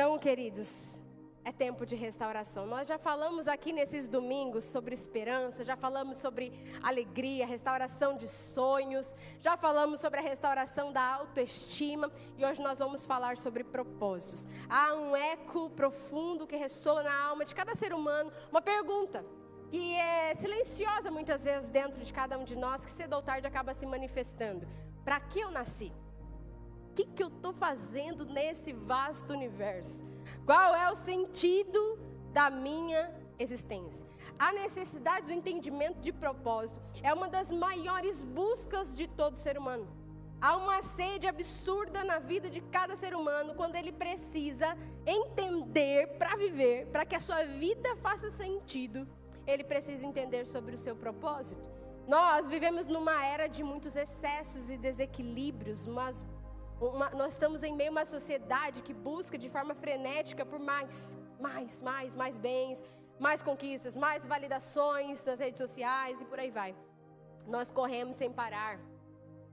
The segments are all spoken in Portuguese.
Então, queridos, é tempo de restauração. Nós já falamos aqui nesses domingos sobre esperança, já falamos sobre alegria, restauração de sonhos, já falamos sobre a restauração da autoestima e hoje nós vamos falar sobre propósitos. Há um eco profundo que ressoa na alma de cada ser humano, uma pergunta que é silenciosa muitas vezes dentro de cada um de nós, que cedo ou tarde acaba se manifestando. Para que eu nasci? O que eu estou fazendo nesse vasto universo? Qual é o sentido da minha existência? A necessidade do entendimento de propósito é uma das maiores buscas de todo ser humano. Há uma sede absurda na vida de cada ser humano quando ele precisa entender para viver, para que a sua vida faça sentido, ele precisa entender sobre o seu propósito. Nós vivemos numa era de muitos excessos e desequilíbrios, nós estamos em meio a uma sociedade que busca de forma frenética por mais bens, mais conquistas, mais validações nas redes sociais e por aí vai. Nós corremos sem parar,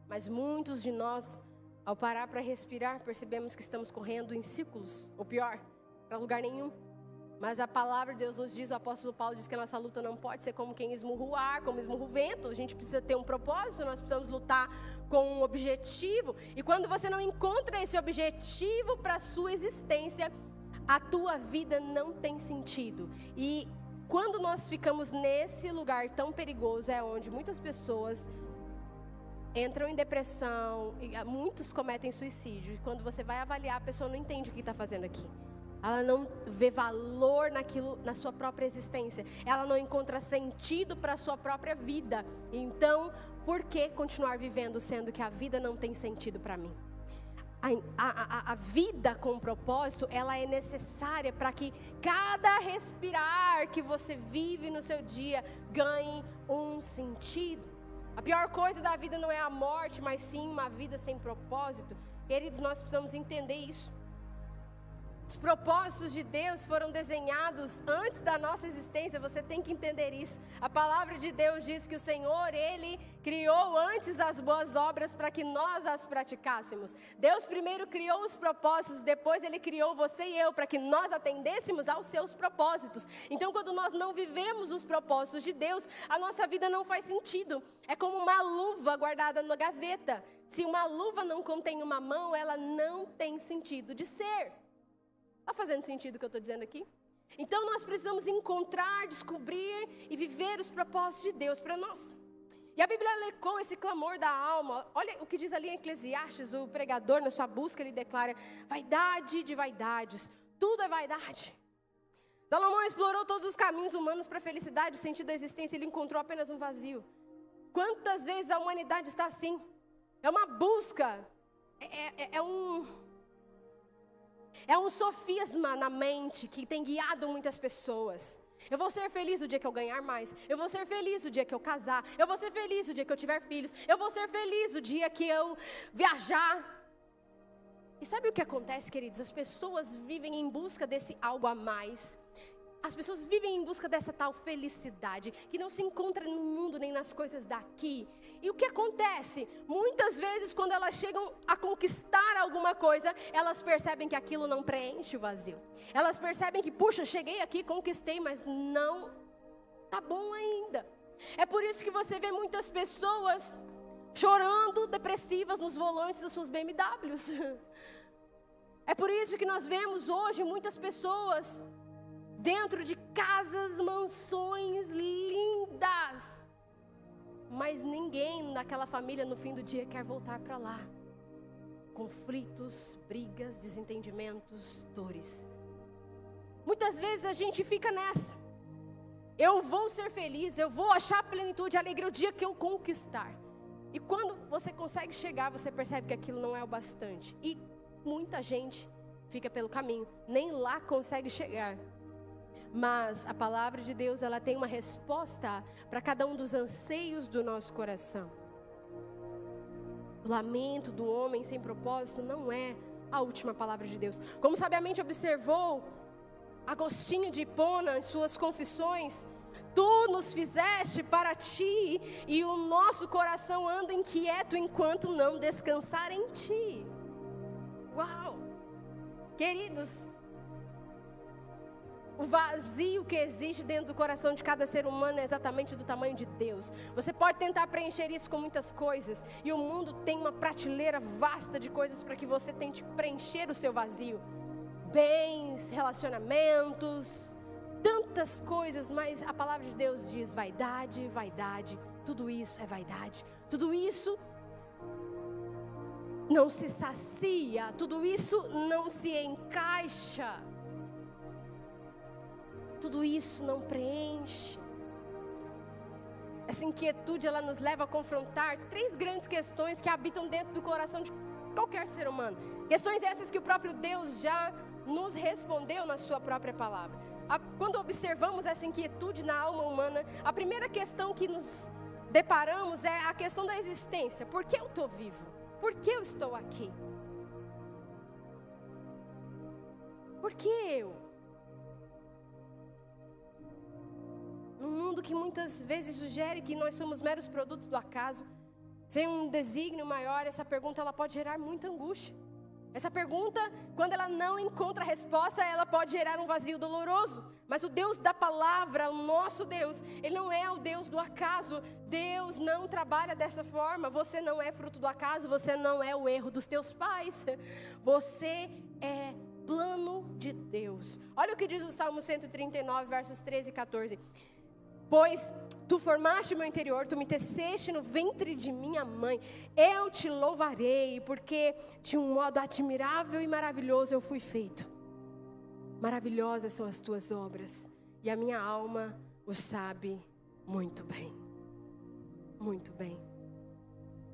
mas muitos de nós, ao parar para respirar, percebemos que estamos correndo em círculos, ou pior, para lugar nenhum. Mas a palavra de Deus nos diz, o apóstolo Paulo diz que a nossa luta não pode ser como quem esmurra o ar, como esmurra o vento. A gente precisa ter um propósito, nós precisamos lutar com um objetivo. E quando você não encontra esse objetivo para a sua existência, a tua vida não tem sentido. E quando nós ficamos nesse lugar tão perigoso, é onde muitas pessoas entram em depressão, e muitos cometem suicídio. E quando você vai avaliar, a pessoa não entende o que está fazendo aqui. Ela não vê valor naquilo, na sua própria existência. Ela não encontra sentido para a sua própria vida. Então, por que continuar vivendo sendo que a vida não tem sentido para mim? A vida com propósito, ela é necessária para que cada respirar que você vive no seu dia ganhe um sentido. A pior coisa da vida não é a morte, mas sim uma vida sem propósito. Queridos, nós precisamos entender isso. Os propósitos de Deus foram desenhados antes da nossa existência, você tem que entender isso. A palavra de Deus diz que o Senhor, Ele criou antes as boas obras para que nós as praticássemos. Deus primeiro criou os propósitos, depois Ele criou você e eu para que nós atendêssemos aos seus propósitos. Então, quando nós não vivemos os propósitos de Deus, a nossa vida não faz sentido. É como uma luva guardada na gaveta. Se uma luva não contém uma mão, ela não tem sentido de ser. Está fazendo sentido o que eu estou dizendo aqui? Então nós precisamos encontrar, descobrir e viver os propósitos de Deus para nós. E a Bíblia ecoa esse clamor da alma. Olha o que diz ali em Eclesiastes, o pregador na sua busca, ele declara: vaidade de vaidades, tudo é vaidade. Salomão explorou todos os caminhos humanos para a felicidade, o sentido da existência, ele encontrou apenas um vazio. Quantas vezes a humanidade está assim? É uma busca, é um sofisma na mente que tem guiado muitas pessoas. Eu vou ser feliz o dia que eu ganhar mais. Eu vou ser feliz o dia que eu casar. Eu vou ser feliz o dia que eu tiver filhos. Eu vou ser feliz o dia que eu viajar. E sabe o que acontece, queridos? As pessoas vivem em busca desse algo a mais. As pessoas vivem em busca dessa tal felicidade que não se encontra no mundo nem nas coisas daqui. E o que acontece? Muitas vezes quando elas chegam a conquistar alguma coisa, elas percebem que aquilo não preenche o vazio. Elas percebem que, puxa, cheguei aqui, conquistei, mas não tá bom ainda. É por isso que você vê muitas pessoas chorando, depressivas nos volantes das suas BMWs. É por isso que nós vemos hoje muitas pessoas dentro de casas, mansões lindas, mas ninguém naquela família no fim do dia quer voltar para lá. Conflitos, brigas, desentendimentos, dores. Muitas vezes a gente fica nessa. Eu vou ser feliz, eu vou achar plenitude, alegria o dia que eu conquistar. E quando você consegue chegar, você percebe que aquilo não é o bastante. E muita gente fica pelo caminho, nem lá consegue chegar. Mas a palavra de Deus, ela tem uma resposta para cada um dos anseios do nosso coração. O lamento do homem sem propósito não é a última palavra de Deus. Como sabiamente observou Agostinho de Hipona em suas confissões: tu nos fizeste para ti, e o nosso coração anda inquieto enquanto não descansar em ti. Uau! Queridos, O vazio que existe dentro do coração de cada ser humano é exatamente do tamanho de Deus. Você pode tentar preencher isso com muitas coisas, e o mundo tem uma prateleira vasta de coisas para que você tente preencher o seu vazio. Bens, relacionamentos, tantas coisas, mas a palavra de Deus diz vaidade, vaidade, tudo isso é vaidade. Tudo isso não se sacia, tudo isso não se encaixa. Tudo isso não preenche. Essa inquietude, ela nos leva a confrontar 3 grandes questões que habitam dentro do coração de qualquer ser humano. Questões essas que o próprio Deus já nos respondeu na sua própria palavra. Quando observamos essa inquietude na alma humana, a primeira questão que nos deparamos é a questão da existência. Por que eu estou vivo? Por que eu estou aqui? Por que eu? Num mundo que muitas vezes sugere que nós somos meros produtos do acaso, sem um desígnio maior, essa pergunta ela pode gerar muita angústia. Essa pergunta, quando ela não encontra resposta, ela pode gerar um vazio doloroso. Mas o Deus da palavra, o nosso Deus, Ele não é o Deus do acaso. Deus não trabalha dessa forma. Você não é fruto do acaso, você não é o erro dos teus pais. Você é plano de Deus. Olha o que diz o Salmo 139, versos 13 e 14. Pois tu formaste o meu interior, tu me teceste no ventre de minha mãe. Eu te louvarei, porque de um modo admirável e maravilhoso eu fui feito. Maravilhosas são as tuas obras, e a minha alma o sabe muito bem. Muito bem.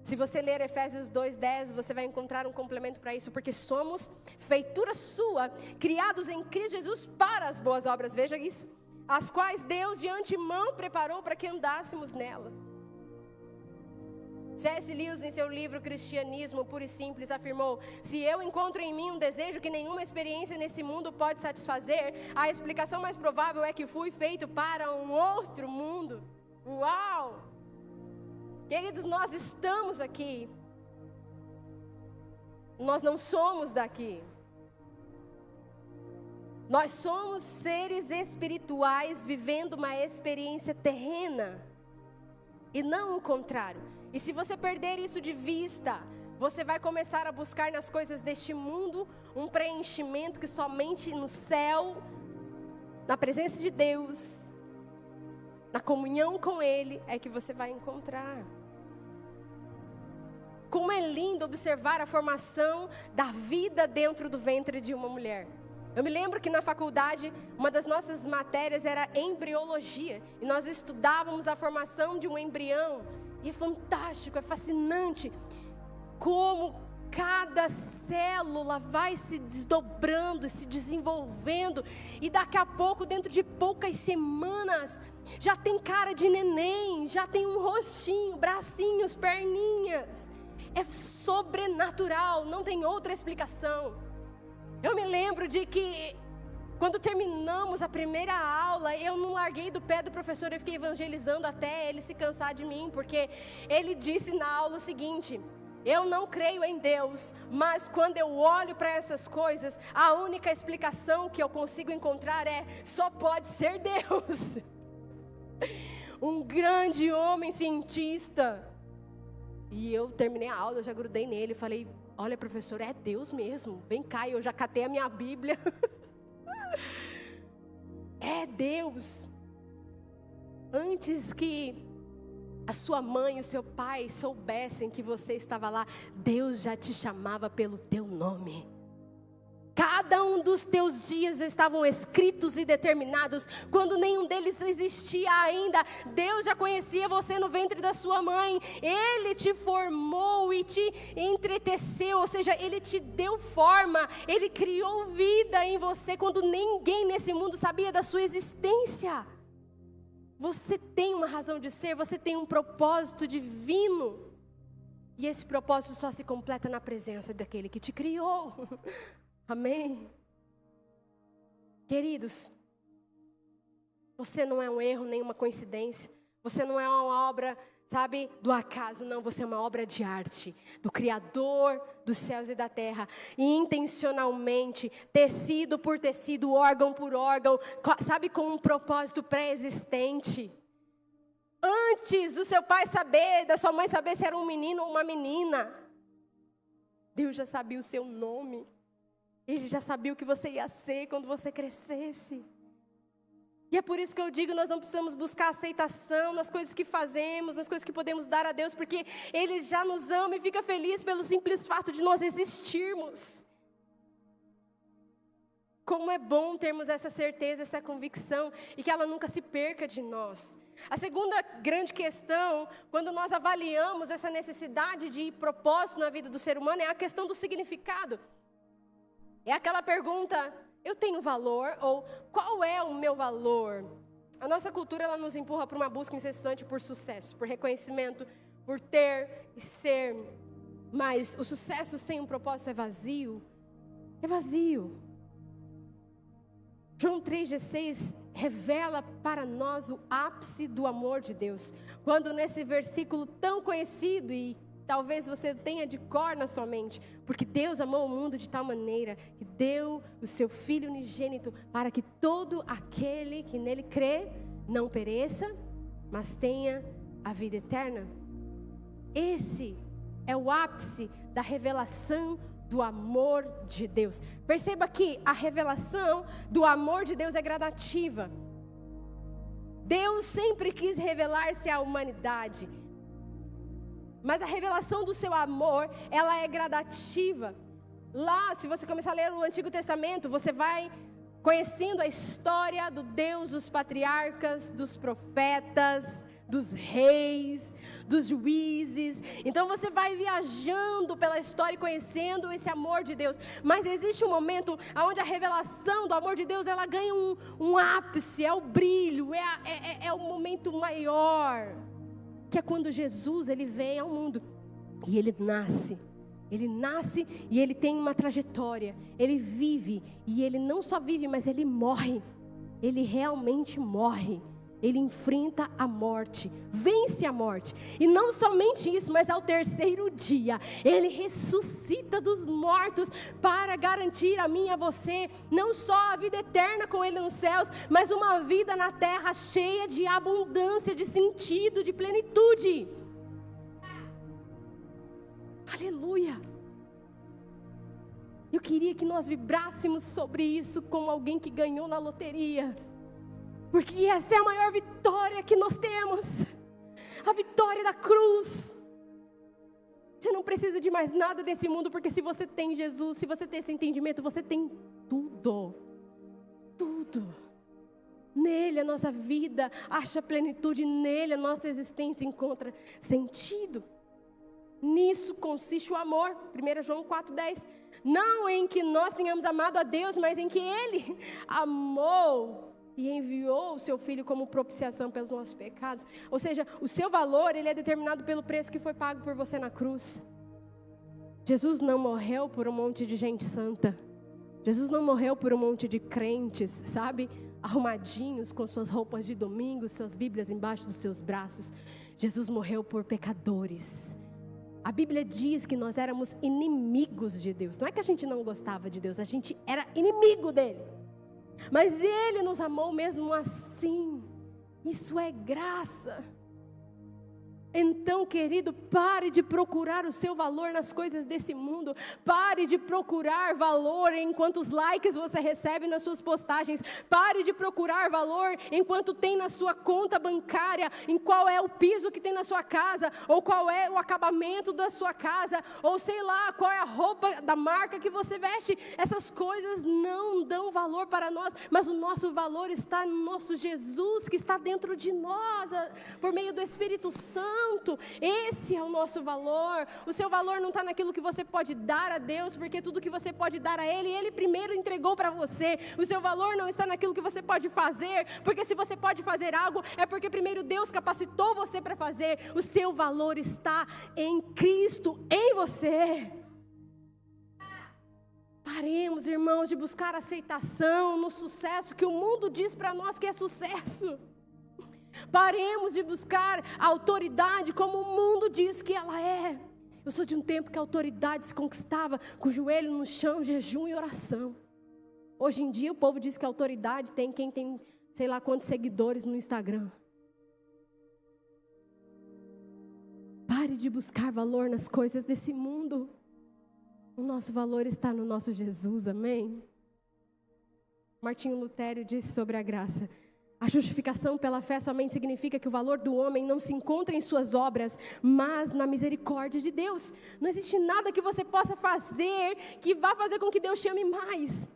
Se você ler Efésios 2:10, você vai encontrar um complemento para isso, porque somos feitura sua, criados em Cristo Jesus para as boas obras. Veja isso. As quais Deus de antemão preparou para que andássemos nela. C.S. Lewis, em seu livro Cristianismo Puro e Simples, afirmou: se eu encontro em mim um desejo que nenhuma experiência nesse mundo pode satisfazer, a explicação mais provável é que fui feito para um outro mundo. Uau! Queridos, nós estamos aqui. Nós não somos daqui. Nós somos seres espirituais vivendo uma experiência terrena e não o contrário. E se você perder isso de vista, você vai começar a buscar nas coisas deste mundo um preenchimento que somente no céu, na presença de Deus, na comunhão com Ele, é que você vai encontrar. Como é lindo observar a formação da vida dentro do ventre de uma mulher. Eu me lembro que na faculdade, uma das nossas matérias era embriologia. E nós estudávamos a formação de um embrião. E é fantástico, é fascinante como cada célula vai se desdobrando, se desenvolvendo. E daqui a pouco, dentro de poucas semanas, já tem cara de neném, já tem um rostinho, bracinhos, perninhas. É sobrenatural, não tem outra explicação. Eu me lembro de que, quando terminamos a primeira aula, eu não larguei do pé do professor, eu fiquei evangelizando até ele se cansar de mim, porque ele disse na aula o seguinte: eu não creio em Deus, mas quando eu olho para essas coisas, a única explicação que eu consigo encontrar é: só pode ser Deus. Um grande homem cientista. E eu terminei a aula, eu já grudei nele e falei: olha, professor, é Deus mesmo. Vem cá, eu já catei a minha Bíblia. É Deus. Antes que a sua mãe e o seu pai soubessem que você estava lá, Deus já te chamava pelo teu nome. Cada um dos teus dias já estavam escritos e determinados. Quando nenhum deles existia ainda, Deus já conhecia você no ventre da sua mãe. Ele te formou e te entreteceu, ou seja, Ele te deu forma. Ele criou vida em você quando ninguém nesse mundo sabia da sua existência. Você tem uma razão de ser, você tem um propósito divino. E esse propósito só se completa na presença daquele que te criou. Amém? Queridos, você não é um erro, nem uma coincidência. Você não é uma obra sabe, do acaso. Não, você é uma obra de arte do Criador dos céus e da terra, e intencionalmente, tecido por tecido, órgão por órgão, sabe, com um propósito pré-existente. Antes do seu pai saber, da sua mãe saber se era um menino ou uma menina, Deus já sabia o seu nome. Ele já sabia o que você ia ser quando você crescesse. E é por isso que eu digo, nós não precisamos buscar aceitação nas coisas que fazemos, nas coisas que podemos dar a Deus, porque Ele já nos ama e fica feliz pelo simples fato de nós existirmos. Como é bom termos essa certeza, essa convicção, e que ela nunca se perca de nós. A segunda grande questão, quando nós avaliamos essa necessidade de propósito na vida do ser humano, é a questão do significado. É aquela pergunta: eu tenho valor? Ou qual é o meu valor? A nossa cultura, ela nos empurra para uma busca incessante por sucesso, por reconhecimento, por ter e ser. Mas o sucesso sem um propósito é vazio. É vazio. João 3,16 revela para nós o ápice do amor de Deus. Quando nesse versículo tão conhecido, e talvez você tenha de cor na sua mente, porque Deus amou o mundo de tal maneira que deu o seu Filho unigênito para que todo aquele que nele crê não pereça, mas tenha a vida eterna. Esse é o ápice da revelação do amor de Deus. Perceba que a revelação do amor de Deus é gradativa. Deus sempre quis revelar-se à humanidade, mas a revelação do seu amor, ela é gradativa. Lá, se você começar a ler o Antigo Testamento, você vai conhecendo a história do Deus dos patriarcas, dos profetas, dos reis, dos juízes. Então você vai viajando pela história e conhecendo esse amor de Deus. Mas existe um momento onde a revelação do amor de Deus, ela ganha um ápice, é o brilho, é o momento maior, que é quando Jesus, ele vem ao mundo e ele nasce. Ele nasce e ele tem uma trajetória. Ele vive, e ele não só vive, mas ele morre. Ele realmente morre. Ele enfrenta a morte, vence a morte. E não somente isso, mas ao terceiro dia, ele ressuscita dos mortos para garantir a mim e a você, não só a vida eterna com ele nos céus, mas uma vida na terra cheia de abundância, de sentido, de plenitude. Aleluia! Eu queria que nós vibrássemos sobre isso como alguém que ganhou na loteria. Porque essa é a maior vitória que nós temos. A vitória da cruz. Você não precisa de mais nada nesse mundo, porque se você tem Jesus, se você tem esse entendimento, você tem tudo. Tudo. Nele a nossa vida acha plenitude, nele a nossa existência encontra sentido. Nisso consiste o amor. 1 João 4,10. Não em que nós tenhamos amado a Deus, mas em que Ele amou e enviou o seu Filho como propiciação pelos nossos pecados. Ou seja, o seu valor, ele é determinado pelo preço que foi pago por você na cruz. Jesus não morreu por um monte de gente santa. Jesus não morreu por um monte de crentes, sabe? Arrumadinhos com suas roupas de domingo, suas bíblias embaixo dos seus braços. Jesus morreu por pecadores. A Bíblia diz que nós éramos inimigos de Deus. Não é que a gente não gostava de Deus, a gente era inimigo dele. Mas Ele nos amou mesmo assim. Isso é graça. Então, querido, pare de procurar o seu valor nas coisas desse mundo. Pare de procurar valor em quantos likes você recebe nas suas postagens. Pare de procurar valor em quanto tem na sua conta bancária, em qual é o piso que tem na sua casa, ou qual é o acabamento da sua casa, ou sei lá, qual é a roupa da marca que você veste. Essas coisas não dão valor para nós, mas o nosso valor está no nosso Jesus, que está dentro de nós, por meio do Espírito Santo. Esse é o nosso valor. O seu valor não está naquilo que você pode dar a Deus, porque tudo que você pode dar a Ele, Ele primeiro entregou para você. O seu valor não está naquilo que você pode fazer, porque se você pode fazer algo, é porque primeiro Deus capacitou você para fazer. O seu valor está em Cristo, em você. Paremos, irmãos, de buscar aceitação no sucesso que o mundo diz para nós que é sucesso. Paremos de buscar a autoridade como o mundo diz que ela é. Eu sou de um tempo que a autoridade se conquistava com o joelho no chão, jejum e oração. Hoje em dia o povo diz que a autoridade tem quem tem sei lá quantos seguidores no Instagram. Pare de buscar valor nas coisas desse mundo. O nosso valor está no nosso Jesus, amém? Martinho Lutero disse sobre a graça: a justificação pela fé somente significa que o valor do homem não se encontra em suas obras, mas na misericórdia de Deus. Não existe nada que você possa fazer que vá fazer com que Deus te ame mais.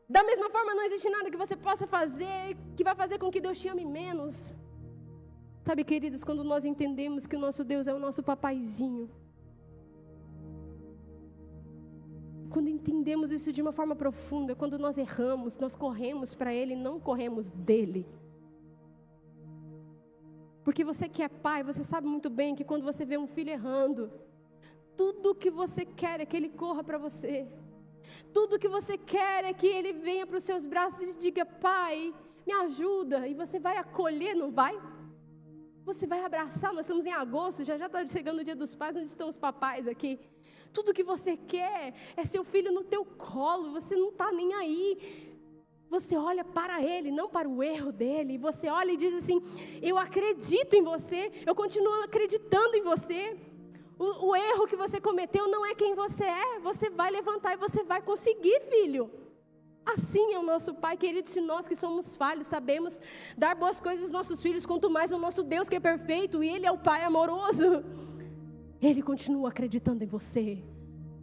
Da mesma forma, não existe nada que você possa fazer que vá fazer com que Deus te ame menos. Sabe, queridos, quando nós entendemos que o nosso Deus é o nosso papaizinho, quando entendemos isso de uma forma profunda, quando nós erramos, nós corremos para Ele, não corremos dEle. Porque você que é pai, você sabe muito bem que quando você vê um filho errando, tudo que você quer é que ele corra para você. Tudo que você quer é que ele venha para os seus braços e diga: pai, me ajuda. E você vai acolher, não vai? Você vai abraçar. Nós estamos em agosto, já está chegando o dia dos pais. Onde estão os papais aqui? Tudo que você quer é seu filho no teu colo. Você não está nem aí. Você olha para ele, não para o erro dele. Você olha e diz assim: eu acredito em você. Eu continuo acreditando em você. O erro que você cometeu não é quem você é. Você vai levantar e você vai conseguir, filho. Assim é o nosso Pai, querido. Se nós que somos falhos sabemos dar boas coisas aos nossos filhos, quanto mais o nosso Deus que é perfeito, e Ele é o Pai amoroso. Ele continua acreditando em você.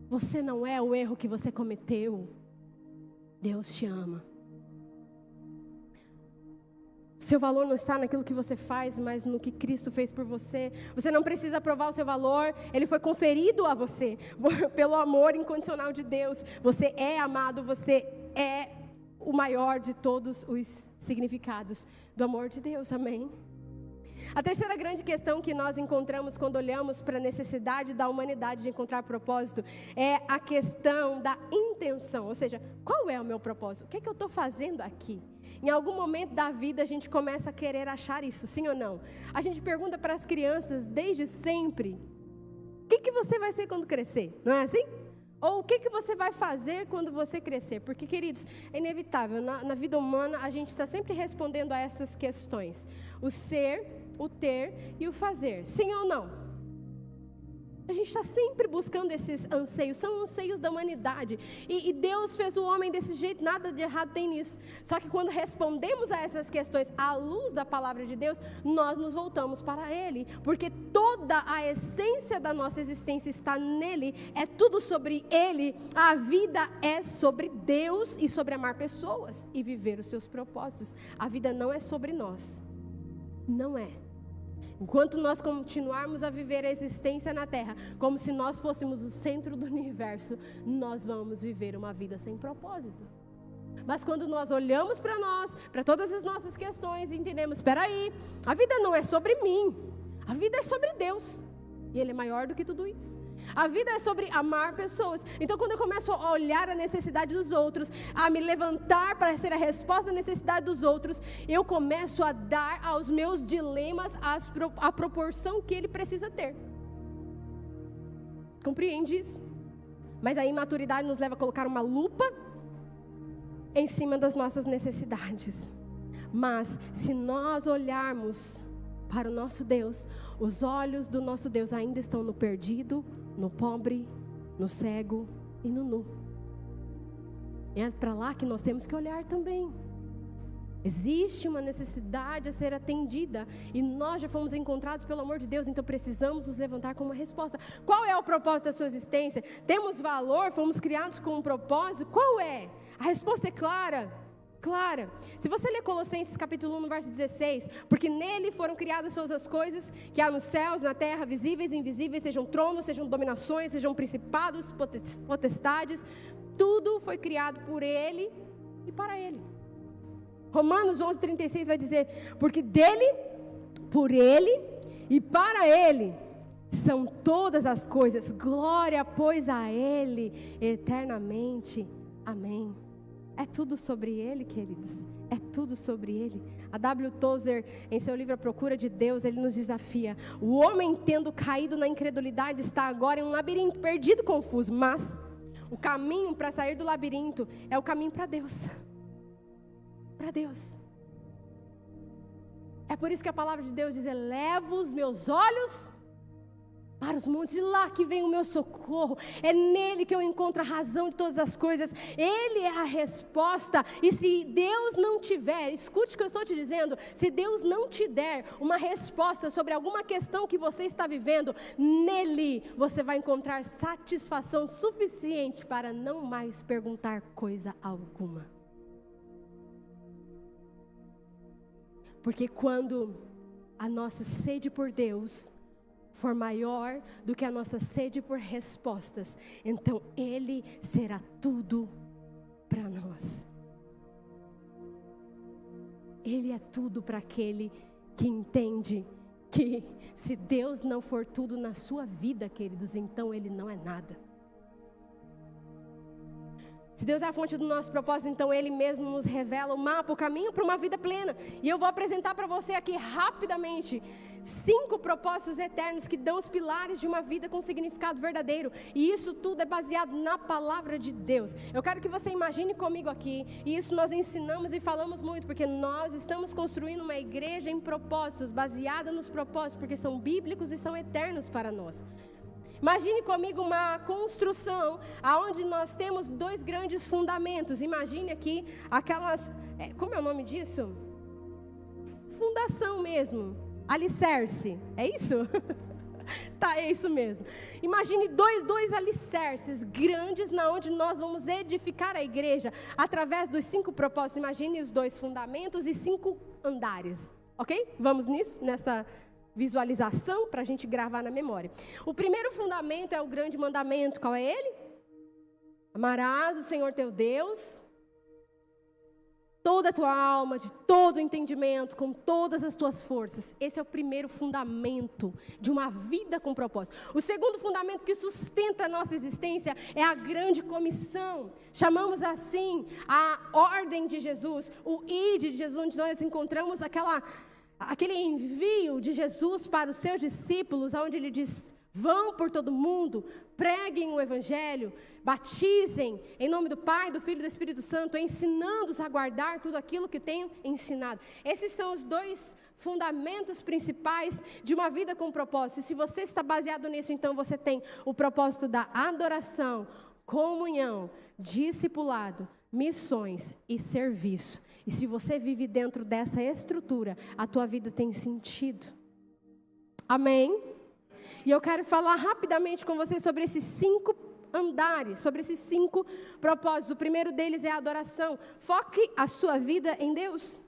Você não é o erro que você cometeu. Deus te ama. Seu valor não está naquilo que você faz, mas no que Cristo fez por você. Você não precisa provar o seu valor. Ele foi conferido a você pelo amor incondicional de Deus. Você é amado, você é o maior de todos os significados do amor de Deus, amém? A terceira grande questão que nós encontramos quando olhamos para a necessidade da humanidade de encontrar propósito é a questão da intenção, ou seja, qual é o meu propósito? O que é que eu estou fazendo aqui? Em algum momento da vida a gente começa a querer achar isso, sim ou não? A gente pergunta para as crianças desde sempre: o que você vai ser quando crescer? Não é assim? Ou o que você vai fazer quando você crescer? Porque, queridos, é inevitável, na vida humana a gente está sempre respondendo a essas questões: o ser, o ter e o fazer, sim ou não? A gente está sempre buscando esses anseios, são anseios da humanidade. E Deus fez o homem desse jeito, nada de errado tem nisso. Só que quando respondemos a essas questões à luz da palavra de Deus, nós nos voltamos para Ele. Porque toda a essência da nossa existência está nele, é tudo sobre Ele. A vida é sobre Deus e sobre amar pessoas e viver os seus propósitos. A vida não é sobre nós, não é. Enquanto nós continuarmos a viver a existência na Terra como se nós fôssemos o centro do universo, nós vamos viver uma vida sem propósito. Mas quando nós olhamos para nós, para todas as nossas questões, e entendemos: espera aí, a vida não é sobre mim, a vida é sobre Deus, e Ele é maior do que tudo isso. A vida é sobre amar pessoas. Então, quando eu começo a olhar a necessidade dos outros, a me levantar para ser a resposta à necessidade dos outros, eu começo a dar aos meus dilemas a proporção que ele precisa ter. Compreende isso? Mas a imaturidade nos leva a colocar uma lupa em cima das nossas necessidades. Mas, se nós olharmos para o nosso Deus, os olhos do nosso Deus ainda estão no perdido, no pobre, no cego e no nu. É para lá que nós temos que olhar também. Existe uma necessidade a ser atendida e nós já fomos encontrados pelo amor de Deus, então precisamos nos levantar com uma resposta. Qual é o propósito da sua existência? Temos valor? Fomos criados com um propósito? Qual é? A resposta é clara. Se você ler Colossenses capítulo 1, no verso 16, porque nele foram criadas todas as coisas que há nos céus, na terra, visíveis e invisíveis, sejam tronos, sejam dominações, sejam principados, potestades, tudo foi criado por ele e para ele. Romanos 11:36 vai dizer: porque dele, por ele e para ele são todas as coisas, glória pois a ele eternamente, amém. É tudo sobre Ele, queridos. É tudo sobre Ele. A W. Tozer, em seu livro A Procura de Deus, ele nos desafia. O homem, tendo caído na incredulidade, está agora em um labirinto, perdido, confuso. Mas o caminho para sair do labirinto é o caminho para Deus. Para Deus. É por isso que a palavra de Deus diz: elevo os meus olhos para os montes, de lá que vem o meu socorro. É nele que eu encontro a razão de todas as coisas. Ele é a resposta. E se Deus não tiver, escute o que eu estou te dizendo, se Deus não te der uma resposta sobre alguma questão que você está vivendo, nele você vai encontrar satisfação suficiente para não mais perguntar coisa alguma. Porque quando a nossa sede por Deus for maior do que a nossa sede por respostas, então Ele será tudo para nós. Ele é tudo para aquele que entende que se Deus não for tudo na sua vida, queridos, então Ele não é nada. Se Deus é a fonte do nosso propósito, então Ele mesmo nos revela o mapa, o caminho para uma vida plena. E eu vou apresentar para você aqui rapidamente 5 propósitos eternos que dão os pilares de uma vida com significado verdadeiro. E isso tudo é baseado na palavra de Deus. Eu quero que você imagine comigo aqui, e isso nós ensinamos e falamos muito, porque nós estamos construindo uma igreja em propósitos, baseada nos propósitos, porque são bíblicos e são eternos para nós. Imagine comigo uma construção onde nós temos 2 grandes fundamentos. Imagine aqui aquelas, como é o nome disso? Fundação mesmo, alicerce, é isso? Tá, é isso mesmo. Imagine dois alicerces grandes na onde nós vamos edificar a igreja através dos 5 propósitos. Imagine os 2 fundamentos e 5 andares, ok? Vamos nisso, nessa visualização para a gente gravar na memória. O primeiro fundamento é o grande mandamento. Qual é ele? Amarás o Senhor teu Deus, toda a tua alma, de todo o entendimento, com todas as tuas forças. Esse é o primeiro fundamento de uma vida com propósito. O segundo fundamento que sustenta a nossa existência é a grande comissão. Chamamos assim a ordem de Jesus, o ID de Jesus, onde nós encontramos aquele envio de Jesus para os seus discípulos, onde ele diz: vão por todo mundo, preguem o evangelho, batizem em nome do Pai, do Filho e do Espírito Santo, ensinando-os a guardar tudo aquilo que tenho ensinado. Esses são os 2 fundamentos principais de uma vida com propósito. E se você está baseado nisso, então você tem o propósito da adoração, comunhão, discipulado, missões e serviço. E se você vive dentro dessa estrutura, a tua vida tem sentido. Amém? E eu quero falar rapidamente com você sobre esses 5 andares, sobre esses 5 propósitos. O primeiro deles é a adoração. Foque a sua vida em Deus.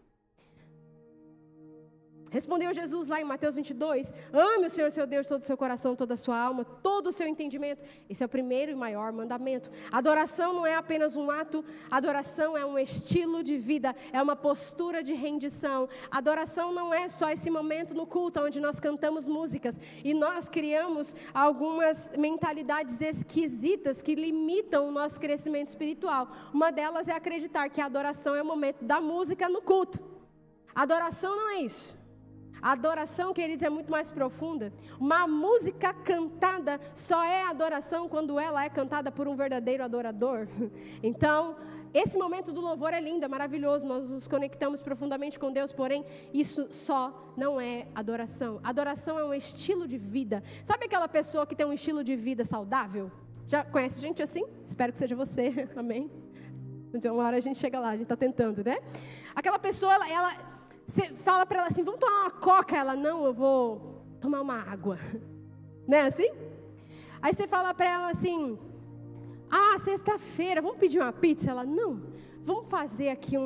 Respondeu Jesus lá em Mateus 22, ame o Senhor seu Deus de todo o seu coração, toda a sua alma, todo o seu entendimento. Esse é o primeiro e maior mandamento. Adoração não é apenas um ato, adoração é um estilo de vida, é uma postura de rendição. Adoração não é só esse momento no culto, onde nós cantamos músicas e nós criamos algumas mentalidades esquisitas que limitam o nosso crescimento espiritual. Uma delas é acreditar que a adoração é o momento da música no culto. Adoração não é isso. A adoração, queridos, é muito mais profunda. Uma música cantada só é adoração quando ela é cantada por um verdadeiro adorador. Então, esse momento do louvor é lindo, é maravilhoso. Nós nos conectamos profundamente com Deus, porém, isso só não é adoração. Adoração é um estilo de vida. Sabe aquela pessoa que tem um estilo de vida saudável? Já conhece gente assim? Espero que seja você, amém? Então, uma hora a gente chega lá, a gente está tentando, né? Aquela pessoa, você fala para ela assim, vamos tomar uma coca? Ela, não, eu vou tomar uma água. Não é assim? Aí você fala para ela assim, sexta-feira, vamos pedir uma pizza? Ela, não, vamos fazer aqui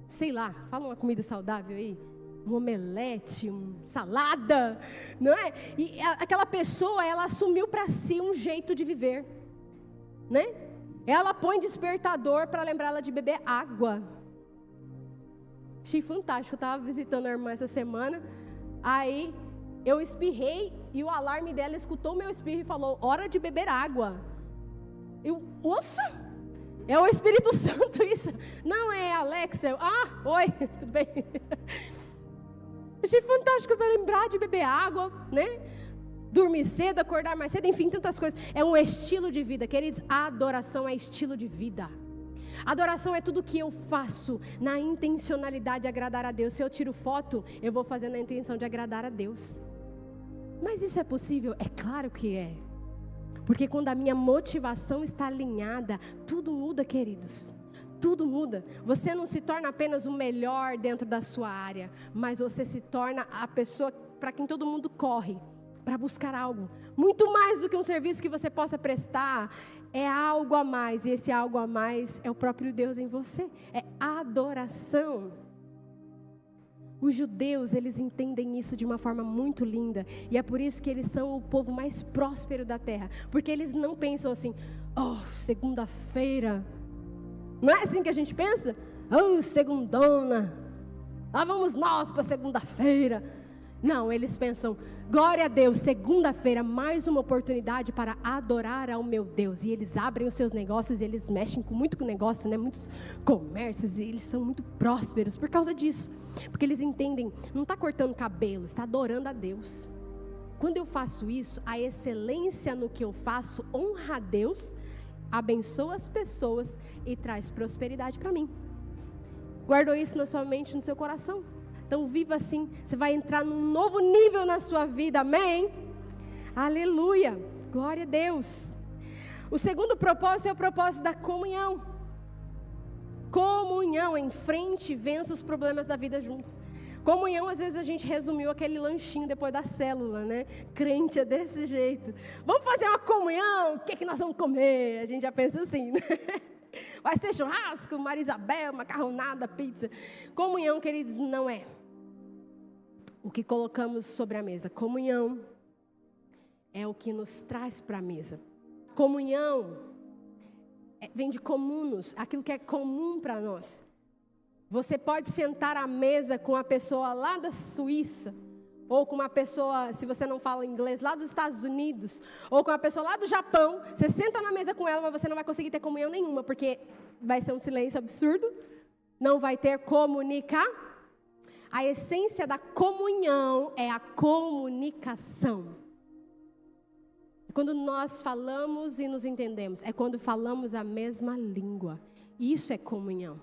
sei lá, fala uma comida saudável aí. Um omelete, salada, não é? E aquela pessoa, ela assumiu para si um jeito de viver, né? Ela põe despertador para lembrar ela de beber água. Achei fantástico, eu estava visitando a irmã essa semana, aí eu espirrei e o alarme dela escutou o meu espirro e falou, hora de beber água. Nossa! É o Espírito Santo isso. Não é Alexa. Oi, tudo bem? Achei fantástico para lembrar de beber água, né? Dormir cedo, acordar mais cedo, enfim, tantas coisas. É um estilo de vida, queridos. A adoração é estilo de vida. Adoração é tudo que eu faço na intencionalidade de agradar a Deus. Se eu tiro foto, eu vou fazer na intenção de agradar a Deus. Mas isso é possível? É claro que é. Porque quando a minha motivação está alinhada, tudo muda, queridos. Tudo muda. Você não se torna apenas o melhor dentro da sua área, mas você se torna a pessoa para quem todo mundo corre, para buscar algo. Muito mais do que um serviço que você possa prestar, é algo a mais. E esse algo a mais é o próprio Deus em você. É adoração. Os judeus, eles entendem isso de uma forma muito linda. E é por isso que eles são o povo mais próspero da terra. Porque eles não pensam assim, segunda-feira. Não é assim que a gente pensa? Segundona. Lá vamos nós para segunda-feira. Não, eles pensam, glória a Deus, segunda-feira, mais uma oportunidade para adorar ao meu Deus. E eles abrem os seus negócios e eles mexem com muito negócio, né? Muitos comércios, e eles são muito prósperos por causa disso. Porque eles entendem, não está cortando cabelo, está adorando a Deus. Quando eu faço isso, a excelência no que eu faço honra a Deus, abençoa as pessoas e traz prosperidade para mim. Guardou isso na sua mente, no seu coração? Então viva assim, você vai entrar num novo nível na sua vida, amém? Aleluia, glória a Deus. O segundo propósito é o propósito da comunhão. Comunhão, enfrente e vença os problemas da vida juntos. Comunhão, às vezes a gente resumiu aquele lanchinho depois da célula, né? Crente é desse jeito. Vamos fazer uma comunhão, o que é que nós vamos comer? A gente já pensa assim, né? Vai ser churrasco, Maria Isabel, macarronada, pizza. Comunhão, queridos, não é o que colocamos sobre a mesa. Comunhão é o que nos traz para a mesa. Comunhão vem de comunos, aquilo que é comum para nós. Você pode sentar à mesa com a pessoa lá da Suíça, ou com uma pessoa, se você não fala inglês, lá dos Estados Unidos, ou com uma pessoa lá do Japão. Você senta na mesa com ela, mas você não vai conseguir ter comunhão nenhuma, porque vai ser um silêncio absurdo, não vai ter comunicar. A essência da comunhão é a comunicação. Quando nós falamos e nos entendemos, é quando falamos a mesma língua. Isso é comunhão.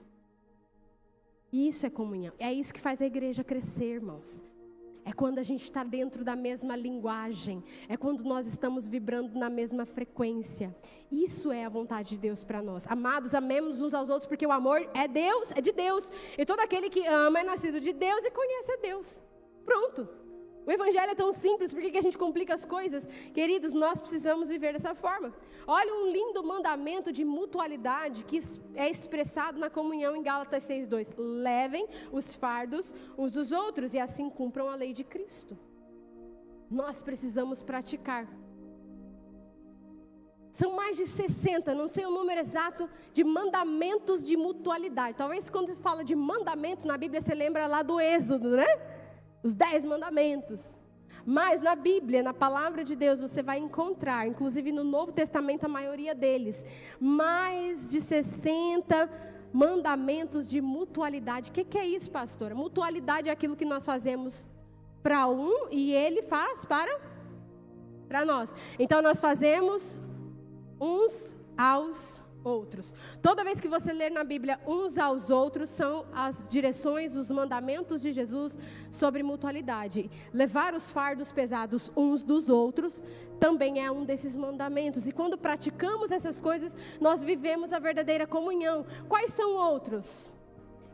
Isso é comunhão. É isso que faz a igreja crescer, irmãos. É quando a gente está dentro da mesma linguagem. É quando nós estamos vibrando na mesma frequência. Isso é a vontade de Deus para nós. Amados, amemos uns aos outros, porque o amor é Deus, é de Deus. E todo aquele que ama é nascido de Deus e conhece a Deus. Pronto. O evangelho é tão simples, por que a gente complica as coisas? Queridos, nós precisamos viver dessa forma. Olha um lindo mandamento de mutualidade que é expressado na comunhão em Gálatas 6:2. Levem os fardos uns dos outros e assim cumpram a lei de Cristo. Nós precisamos praticar. São mais de 60, não sei o número exato, de mandamentos de mutualidade. Talvez quando fala de mandamento na Bíblia, você lembra lá do Êxodo, né? Os 10 mandamentos. Mas na Bíblia, na palavra de Deus, você vai encontrar, inclusive no Novo Testamento, a maioria deles, mais de 60 mandamentos de mutualidade. O que é isso, pastora? Mutualidade é aquilo que nós fazemos para um e ele faz para nós. Então nós fazemos uns aos outros. Toda vez que você ler na Bíblia uns aos outros, são as direções, os mandamentos de Jesus sobre mutualidade. Levar os fardos pesados uns dos outros também é um desses mandamentos. E quando praticamos essas coisas, nós vivemos a verdadeira comunhão. Quais são outros?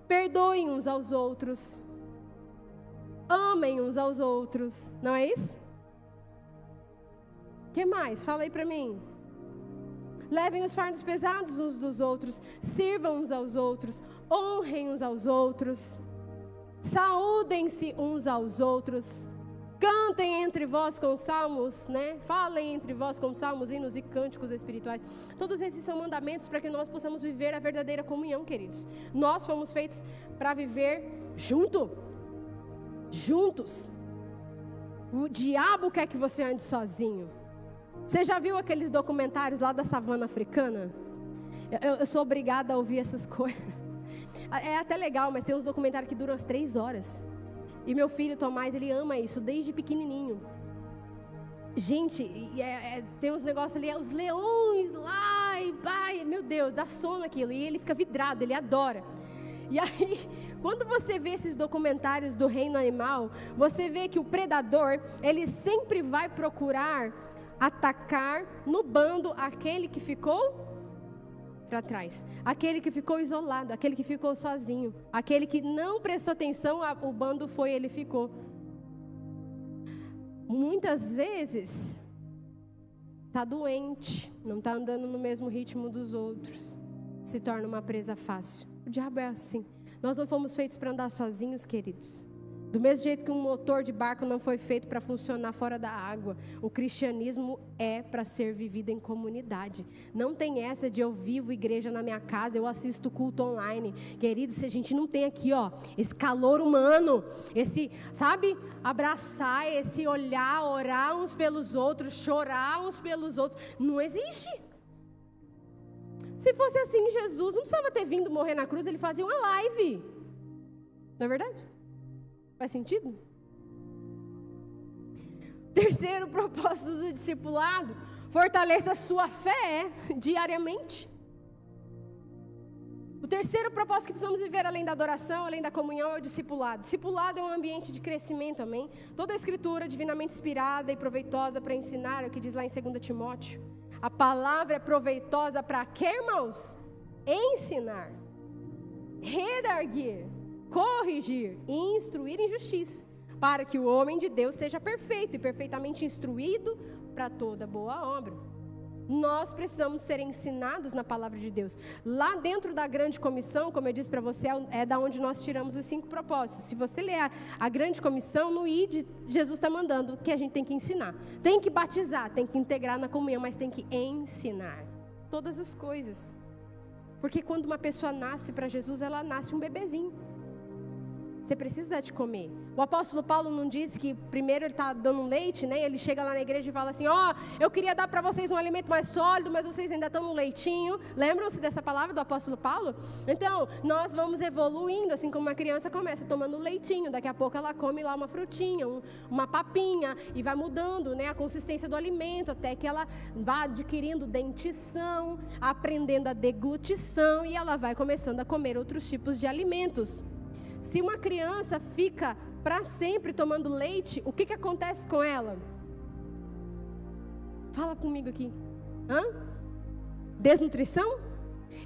Perdoem uns aos outros. Amem uns aos outros. Não é isso? O que mais? Fala aí para mim. Levem os fardos pesados uns dos outros, sirvam uns aos outros, honrem uns aos outros, saúdem-se uns aos outros, cantem entre vós com salmos, né? Falem entre vós com salmos, hinos e cânticos espirituais. Todos esses são mandamentos para que nós possamos viver a verdadeira comunhão, queridos. Nós fomos feitos para viver juntos. O diabo quer que você ande sozinho. Você já viu aqueles documentários lá da savana africana? Eu sou obrigada a ouvir essas coisas. É até legal, mas tem uns documentários que duram as 3 horas. E meu filho Tomás, ele ama isso desde pequenininho. Gente, tem uns negócios ali, os leões lá, e meu Deus, dá sono aquilo. E ele fica vidrado, ele adora. E aí, quando você vê esses documentários do reino animal, você vê que o predador, ele sempre vai procurar atacar no bando aquele que ficou para trás, aquele que ficou isolado, aquele que ficou sozinho, aquele que não prestou atenção, o bando foi, ele ficou. Muitas vezes está doente, não está andando no mesmo ritmo dos outros, se torna uma presa fácil. O diabo é assim. Nós não fomos feitos para andar sozinhos, queridos. Do mesmo jeito que um motor de barco não foi feito para funcionar fora da água, o cristianismo é para ser vivido em comunidade. Não tem essa de eu vivo igreja na minha casa, eu assisto culto online. Querido, se a gente não tem aqui, esse calor humano, esse, sabe, abraçar, esse olhar, orar uns pelos outros, chorar uns pelos outros, não existe. Se fosse assim, Jesus não precisava ter vindo morrer na cruz, ele fazia uma live. Não é verdade? Faz sentido? Terceiro propósito do discipulado: fortaleça a sua fé diariamente. O terceiro propósito que precisamos viver além da adoração, além da comunhão, é o discipulado. Discipulado é um ambiente de crescimento, amém? Toda a escritura divinamente inspirada e proveitosa para ensinar, é o que diz lá em 2 Timóteo. A palavra é proveitosa para quê, irmãos? Ensinar, redarguir, corrigir e instruir em justiça, para que o homem de Deus seja perfeito e perfeitamente instruído para toda boa obra. Nós precisamos ser ensinados na palavra de Deus. Lá dentro da grande comissão, como eu disse para você, é da onde nós tiramos os 5 propósitos. Se você ler a grande comissão, no ID, Jesus está mandando que a gente tem que ensinar. Tem que batizar, tem que integrar na comunhão, mas tem que ensinar todas as coisas. Porque quando uma pessoa nasce para Jesus, ela nasce um bebezinho. Você precisa de comer. O apóstolo Paulo não disse que primeiro ele está dando leite, né? Ele chega lá na igreja e fala assim: eu queria dar para vocês um alimento mais sólido, mas vocês ainda estão no leitinho. Lembram-se dessa palavra do apóstolo Paulo? Então, nós vamos evoluindo, assim como uma criança começa tomando leitinho. Daqui a pouco ela come lá uma frutinha, uma papinha, e vai mudando, né, a consistência do alimento, até que ela vá adquirindo dentição, aprendendo a deglutição, e ela vai começando a comer outros tipos de alimentos. Se uma criança fica para sempre tomando leite, o que acontece com ela? Fala comigo aqui. Desnutrição?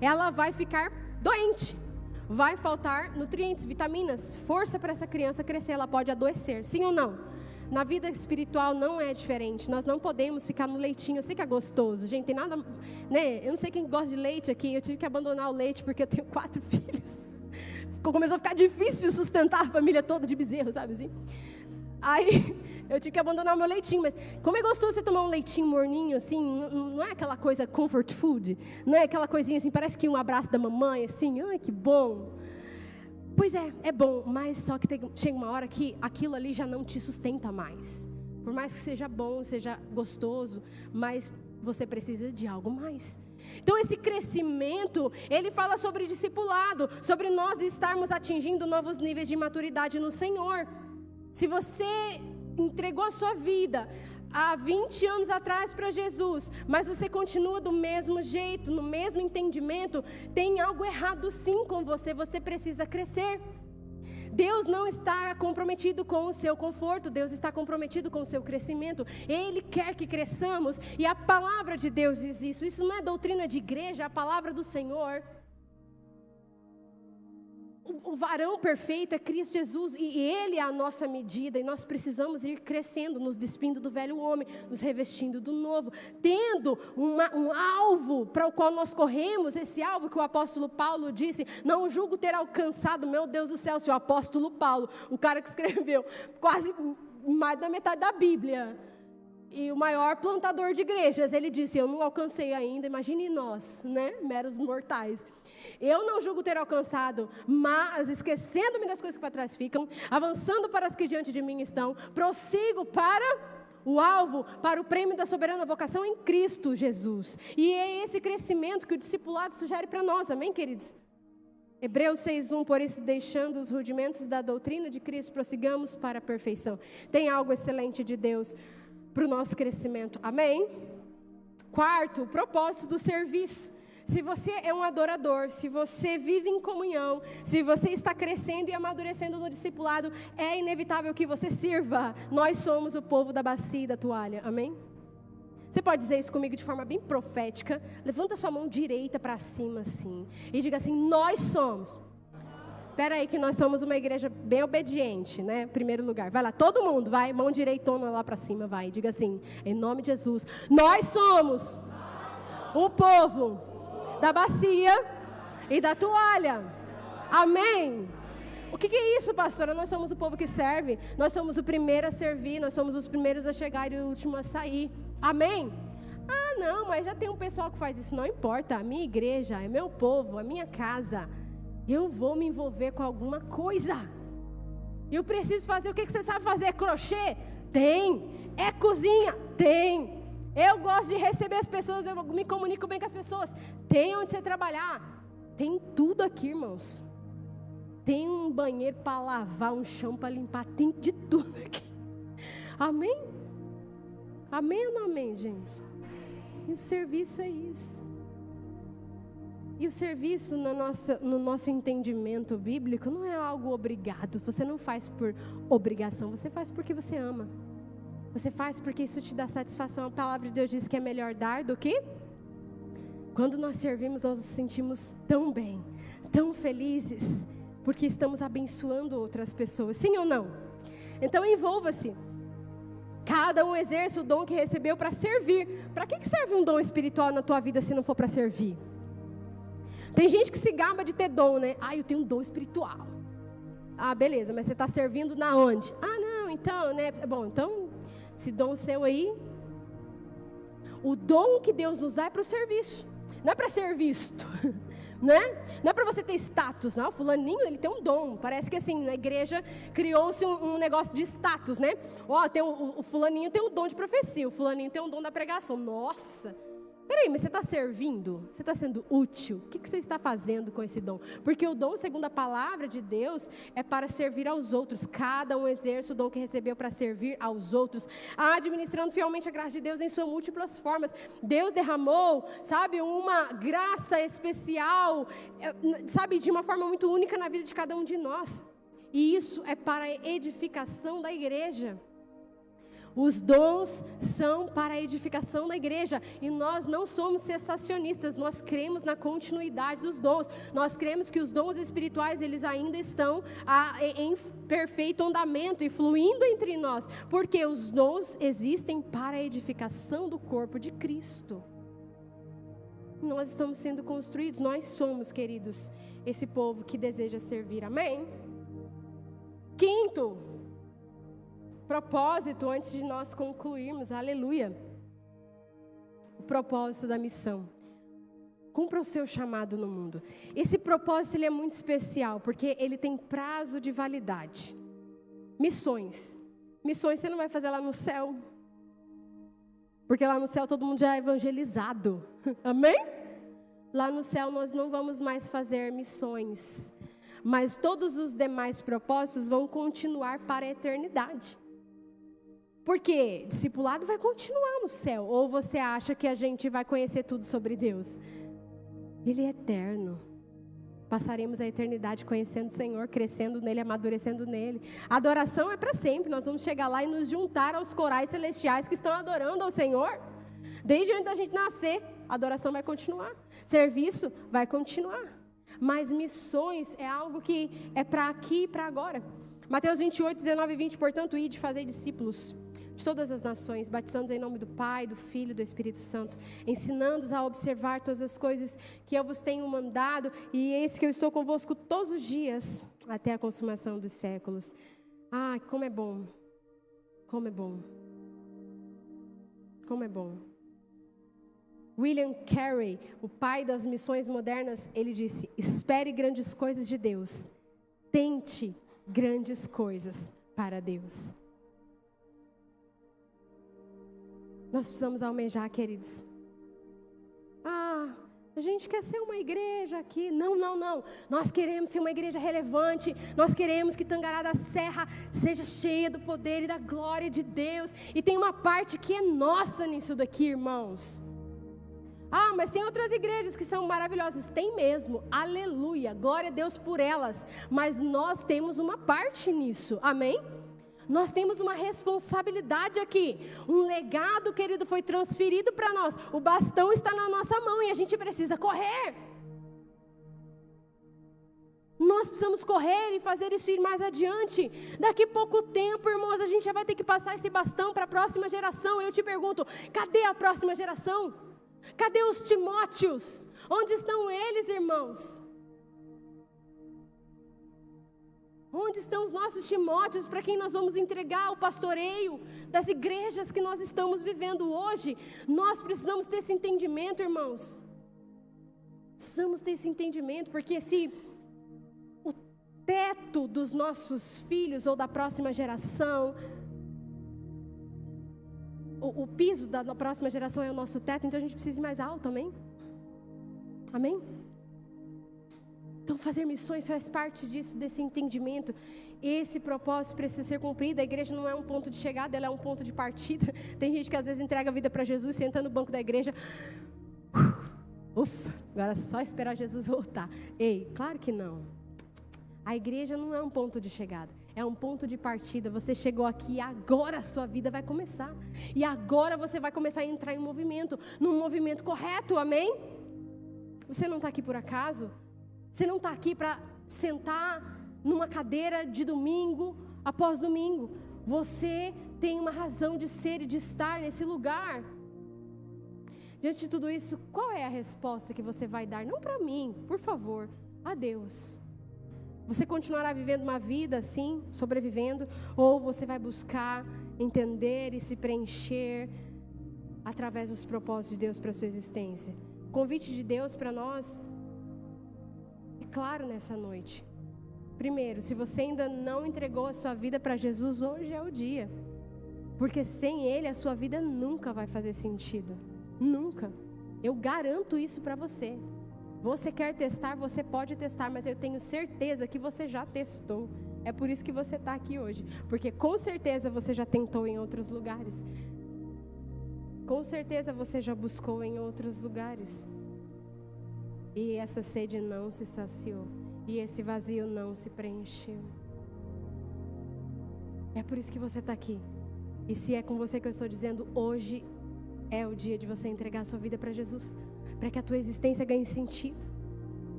Ela vai ficar doente. Vai faltar nutrientes, vitaminas, força para essa criança crescer. Ela pode adoecer, sim ou não? Na vida espiritual não é diferente. Nós não podemos ficar no leitinho. Eu sei que é gostoso, gente, tem nada, né? Eu não sei quem gosta de leite aqui. Eu tive que abandonar o leite porque eu tenho 4 filhos. Começou a ficar difícil de sustentar a família toda de bezerro, sabe assim? Aí eu tive que abandonar o meu leitinho. Mas como é gostoso você tomar um leitinho morninho assim, não é aquela coisa comfort food, não é aquela coisinha assim, parece que um abraço da mamãe assim, ai que bom. Pois é bom, mas só que chega uma hora que aquilo ali já não te sustenta mais. Por mais que seja bom, seja gostoso, mas você precisa de algo mais. Então esse crescimento, ele fala sobre discipulado, sobre nós estarmos atingindo novos níveis de maturidade no Senhor. Se você entregou a sua vida há 20 anos atrás para Jesus, mas você continua do mesmo jeito, no mesmo entendimento, tem algo errado sim com você, você precisa crescer. Deus não está comprometido com o seu conforto, Deus está comprometido com o seu crescimento. Ele quer que cresçamos, e a palavra de Deus diz isso. Isso não é doutrina de igreja, é a palavra do Senhor. O varão perfeito é Cristo Jesus, e Ele é a nossa medida, e nós precisamos ir crescendo, nos despindo do velho homem, nos revestindo do novo, tendo um alvo para o qual nós corremos. Esse alvo que o apóstolo Paulo disse: não julgo ter alcançado, meu Deus do céu, se o apóstolo Paulo, o cara que escreveu quase mais da metade da Bíblia, e o maior plantador de igrejas, ele disse: eu não alcancei ainda, imagine nós, né, meros mortais. Eu não julgo ter alcançado, mas esquecendo-me das coisas que para trás ficam, avançando para as que diante de mim estão, prossigo para o alvo para o prêmio da soberana vocação em Cristo Jesus. E é esse crescimento que o discipulado sugere para nós, amém, queridos? Hebreus 6:1, por isso, deixando os rudimentos da doutrina de Cristo, prossigamos para a perfeição. Tem algo excelente de Deus para o nosso crescimento, amém? Quarto, o propósito do serviço. Se você é um adorador, se você vive em comunhão, se você está crescendo e amadurecendo no discipulado, é inevitável que você sirva. Nós somos o povo da bacia e da toalha, amém? Você pode dizer isso comigo de forma bem profética? Levanta sua mão direita para cima assim e diga assim: nós somos. Espera aí que nós somos uma igreja bem obediente, né? Em primeiro lugar. Vai lá, todo mundo, vai, mão direitona lá para cima, vai. Diga assim, em nome de Jesus. Nós somos o povo da bacia e da toalha. Amém? O que é isso, pastora? Nós somos o povo que serve. Nós somos o primeiro a servir. Nós somos os primeiros a chegar e o último a sair. Amém? Ah, não, mas já tem um pessoal que faz isso. Não importa, a minha igreja, é meu povo, a minha casa. Eu vou me envolver com alguma coisa. Eu preciso fazer, o que você sabe fazer? É crochê? Tem. É cozinha? Tem. Eu gosto de receber as pessoas, eu me comunico bem com as pessoas. Tem onde você trabalhar. Tem tudo aqui, irmãos. Tem um banheiro para lavar, um chão para limpar. Tem de tudo aqui. Amém? Amém ou não amém, gente? E o serviço é isso. E o serviço no nosso entendimento bíblico não é algo obrigado. Você não faz por obrigação, você faz porque você ama. Você faz porque isso te dá satisfação. A palavra de Deus diz que é melhor dar do que? Quando nós servimos, nós nos sentimos tão bem, tão felizes, porque estamos abençoando outras pessoas. Sim ou não? Então envolva-se. Cada um exerce o dom que recebeu para servir. Para que serve um dom espiritual na tua vida se não for para servir? Tem gente que se gaba de ter dom, né? Ah, eu tenho um dom espiritual. Ah, beleza, mas você está servindo na onde? Ah, não, então, né? Bom, então, esse dom seu aí, o dom que Deus nos dá é para o serviço. Não é para ser visto, né? Não é para você ter status, não. O fulaninho, ele tem um dom. Parece que assim, na igreja criou-se um negócio de status, né? Ó, o fulaninho tem o dom de profecia, o fulaninho tem o dom da pregação. Nossa! Peraí, mas você está servindo? Você está sendo útil? O que você está fazendo com esse dom? Porque o dom, segundo a palavra de Deus, é para servir aos outros. Cada um exerce o dom que recebeu para servir aos outros, administrando fielmente a graça de Deus em suas múltiplas formas. Deus derramou, sabe, uma graça especial, sabe, de uma forma muito única na vida de cada um de nós. E isso é para a edificação da igreja. Os dons são para a edificação da igreja. E nós não somos cessacionistas. Nós cremos na continuidade dos dons. Nós cremos que os dons espirituais, eles ainda estão em perfeito andamento e fluindo entre nós. Porque os dons existem para a edificação do corpo de Cristo. Nós estamos sendo construídos. Nós somos, queridos, esse povo que deseja servir. Amém? Quinto propósito, antes de nós concluirmos, aleluia, o propósito da missão. Cumpra o seu chamado no mundo. Esse propósito, ele é muito especial, porque ele tem prazo de validade. Missões você não vai fazer lá no céu, porque lá no céu todo mundo já é evangelizado, amém? Lá no céu nós não vamos mais fazer missões, mas todos os demais propósitos vão continuar para a eternidade. Porque discipulado vai continuar no céu. Ou você acha que a gente vai conhecer tudo sobre Deus? Ele é eterno. Passaremos a eternidade conhecendo o Senhor, crescendo nele, amadurecendo nele. A adoração é para sempre. Nós vamos chegar lá e nos juntar aos corais celestiais que estão adorando ao Senhor. Desde antes da gente nascer, a adoração vai continuar. Serviço vai continuar. Mas missões é algo que é para aqui e para agora. Mateus 28, 19 e 20, portanto, ide fazer discípulos de todas as nações, batizando-os em nome do Pai, do Filho e do Espírito Santo, ensinando-os a observar todas as coisas que eu vos tenho mandado, e eis que eu estou convosco todos os dias, até a consumação dos séculos. Ah, como é bom, como é bom, como é bom. William Carey, o pai das missões modernas, ele disse: espere grandes coisas de Deus, tente grandes coisas para Deus. Nós precisamos almejar, queridos. A gente quer ser uma igreja aqui. Não. Nós queremos ser uma igreja relevante. Nós queremos que Tangará da Serra seja cheia do poder e da glória de Deus. E tem uma parte que é nossa nisso daqui, irmãos. Mas tem outras igrejas que são maravilhosas. Tem mesmo, aleluia, glória a Deus por elas. Mas nós temos uma parte nisso, amém? Nós temos uma responsabilidade aqui. Um legado, querido, foi transferido para nós. O bastão está na nossa mão e a gente precisa correr. Nós precisamos correr e fazer isso ir mais adiante. Daqui a pouco tempo, irmãos, a gente já vai ter que passar esse bastão para a próxima geração. Eu te pergunto, cadê a próxima geração? Cadê os Timóteos? Onde estão eles, irmãos? Onde estão os nossos Timóteos para quem nós vamos entregar o pastoreio das igrejas que nós estamos vivendo hoje? Nós precisamos ter esse entendimento, irmãos. Precisamos ter esse entendimento, porque se o teto dos nossos filhos ou da próxima geração, o piso da próxima geração é o nosso teto, então a gente precisa ir mais alto, amém? Amém? Então fazer missões faz parte disso, desse entendimento. Esse propósito precisa ser cumprido. A igreja não é um ponto de chegada, ela é um ponto de partida. Tem gente que às vezes entrega a vida para Jesus, senta no banco da igreja. Ufa, agora é só esperar Jesus voltar. Ei, claro que não. A igreja não é um ponto de chegada, é um ponto de partida. Você chegou aqui e agora a sua vida vai começar. E agora você vai começar a entrar em movimento, num movimento correto, amém? Você não está aqui por acaso. Você não está aqui para sentar numa cadeira de domingo após domingo. Você tem uma razão de ser e de estar nesse lugar. Diante de tudo isso, qual é a resposta que você vai dar? Não para mim, por favor, a Deus. Você continuará vivendo uma vida assim, sobrevivendo, ou você vai buscar entender e se preencher através dos propósitos de Deus para a sua existência? O convite de Deus para nós é claro nessa noite. Primeiro, se você ainda não entregou a sua vida para Jesus, hoje é o dia. Porque sem Ele a sua vida nunca vai fazer sentido. Nunca. Eu garanto isso para você. Você quer testar, você pode testar, mas eu tenho certeza que você já testou. É por isso que você está aqui hoje. Porque com certeza você já tentou em outros lugares. Com certeza você já buscou em outros lugares. E essa sede não se saciou. E esse vazio não se preencheu. É por isso que você está aqui. E se é com você que eu estou dizendo, hoje é o dia de você entregar a sua vida para Jesus, para que a tua existência ganhe sentido.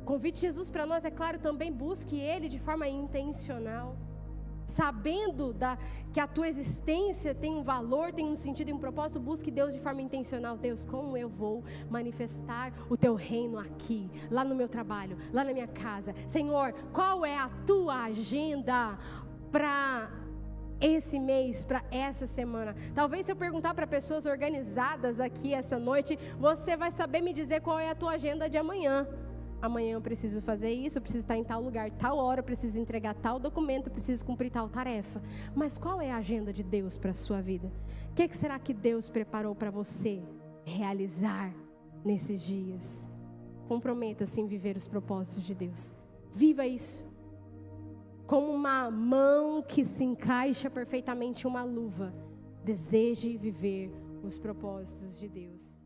O convite de Jesus para nós, é claro, também busque Ele de forma intencional, sabendo que a tua existência tem um valor, tem um sentido e um propósito. Busque Deus de forma intencional. Deus, como eu vou manifestar o teu reino aqui, lá no meu trabalho, lá na minha casa? Senhor, qual é a tua agenda para esse mês, para essa semana? Talvez se eu perguntar para pessoas organizadas aqui essa noite, você vai saber me dizer qual é a tua agenda de amanhã. Amanhã eu preciso fazer isso, eu preciso estar em tal lugar, tal hora, eu preciso entregar tal documento, eu preciso cumprir tal tarefa. Mas qual é a agenda de Deus para a sua vida? O que será que Deus preparou para você realizar nesses dias? Comprometa-se em viver os propósitos de Deus. Viva isso. Como uma mão que se encaixa perfeitamente em uma luva. Deseje viver os propósitos de Deus.